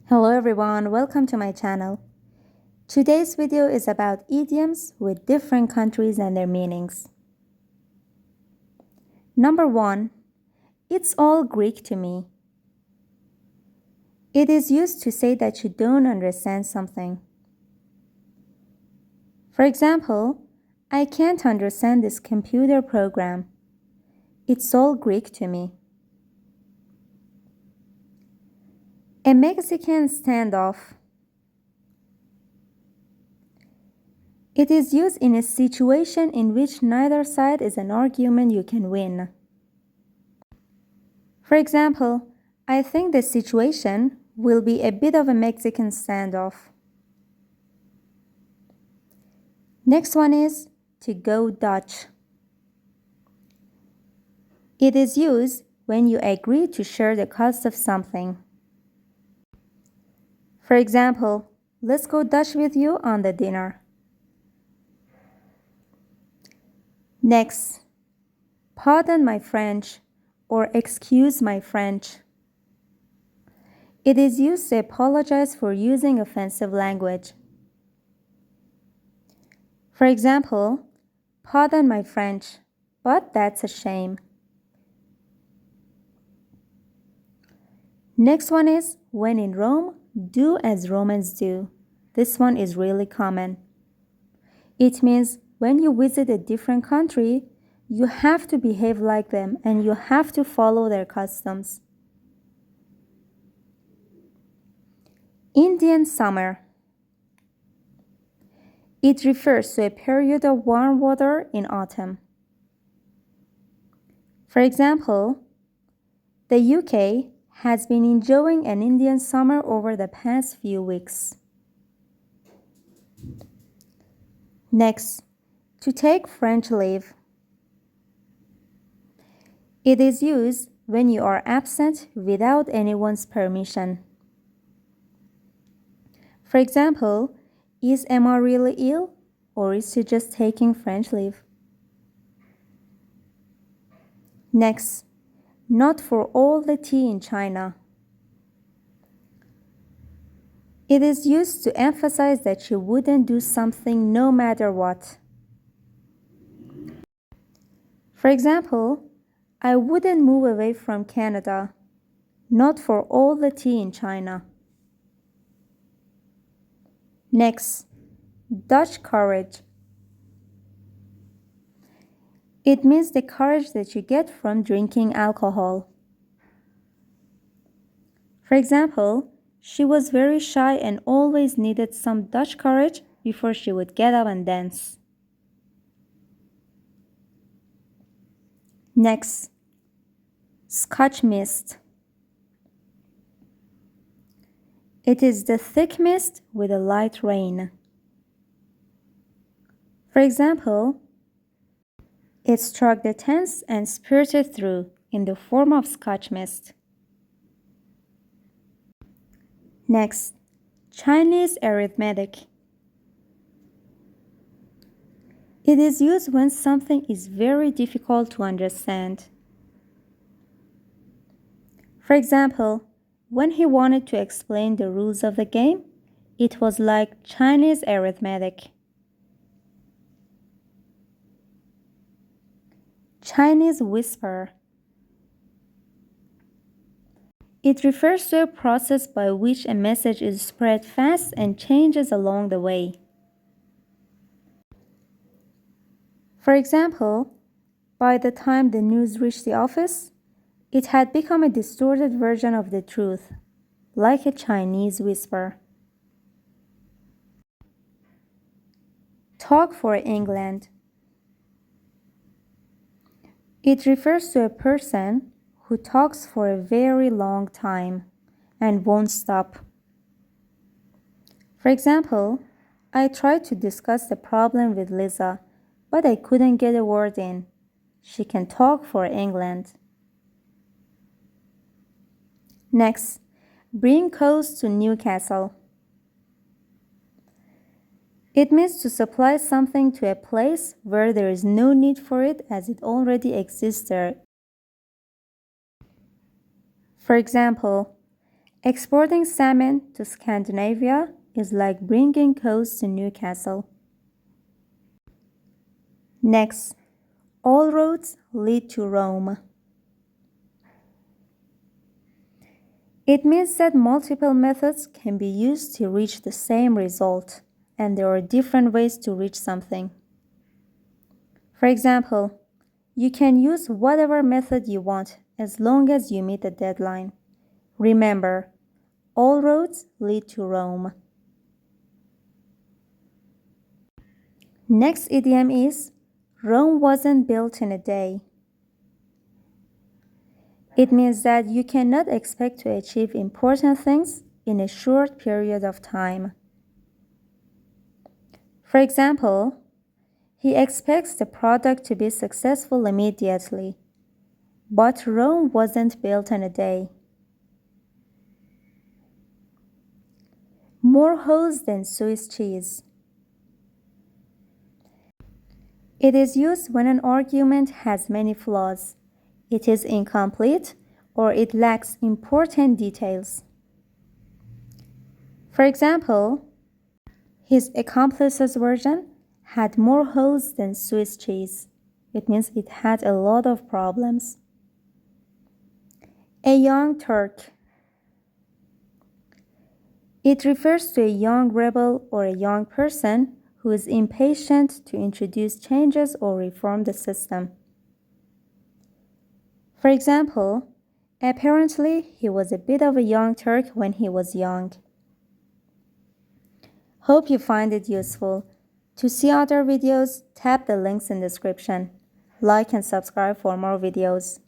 Hello everyone, welcome to my channel. Today's video is about idioms with different countries and their meanings. Number 1. It's all Greek to me. It is used to say that you don't understand something. For example, I can't understand this computer program. It's all Greek to me. A Mexican standoff. It is used in a situation in which neither side is an argument you can win. For example, I think the situation will be a bit of a Mexican standoff. Next one is to go Dutch. It is used when you agree to share the cost of something. For example, let's go Dutch with you on the dinner. Next, pardon my French or excuse my French. It is used to apologize for using offensive language. For example, pardon my French, but that's a shame. Next one is when in Rome, do as Romans do. This one is really common. It means when you visit a different country, you have to behave like them and you have to follow their customs. Indian summer. It refers to a period of warm weather in autumn. For example, the UK has been enjoying an Indian summer over the past few weeks. Next, to take French leave. It is used when you are absent without anyone's permission. For example, is Emma really ill or is she just taking French leave? Next, not for all the tea in China. It is used to emphasize that you wouldn't do something no matter what. For example, I wouldn't move away from Canada, not for all the tea in China. Next, Dutch courage. It means the courage that you get from drinking alcohol. For example, she was very shy and always needed some Dutch courage before she would get up and dance. Next, Scotch mist. It is the thick mist with a light rain. For example, it struck the tents and spurted through in the form of Scotch mist. Next, Chinese arithmetic. It is used when something is very difficult to understand. For example, when he wanted to explain the rules of the game, it was like Chinese arithmetic. Chinese whisper. It refers to a process by which a message is spread fast and changes along the way. For example, by the time the news reached the office, it had become a distorted version of the truth, like a Chinese whisper. Talk for England. It refers to a person who talks for a very long time and won't stop. For example, I tried to discuss the problem with Lisa, but I couldn't get a word in. She can talk for England. Next, bring coals to Newcastle. It means to supply something to a place where there is no need for it as it already exists there. For example, Exporting salmon to Scandinavia is like bringing cows to Newcastle. Next, all roads lead to Rome. It means that multiple methods can be used to reach the same result, and there are different ways to reach something. For example, you can use whatever method you want as long as you meet the deadline. Remember, all roads lead to Rome. Next idiom is Rome wasn't built in a day. It means that you cannot expect to achieve important things in a short period of time. For example, he expects the product to be successful immediately, but Rome wasn't built in a day. More holes than Swiss cheese. It is used when an argument has many flaws, it is incomplete, or it lacks important details. For example, his accomplice's version had more holes than Swiss cheese. It means it had a lot of problems. A young Turk. It refers to a young rebel or a young person who is impatient to introduce changes or reform the system. For example, apparently he was a bit of a young Turk when he was young. Hope you find it useful. To see other videos, tap the links in the description. Like and subscribe for more videos.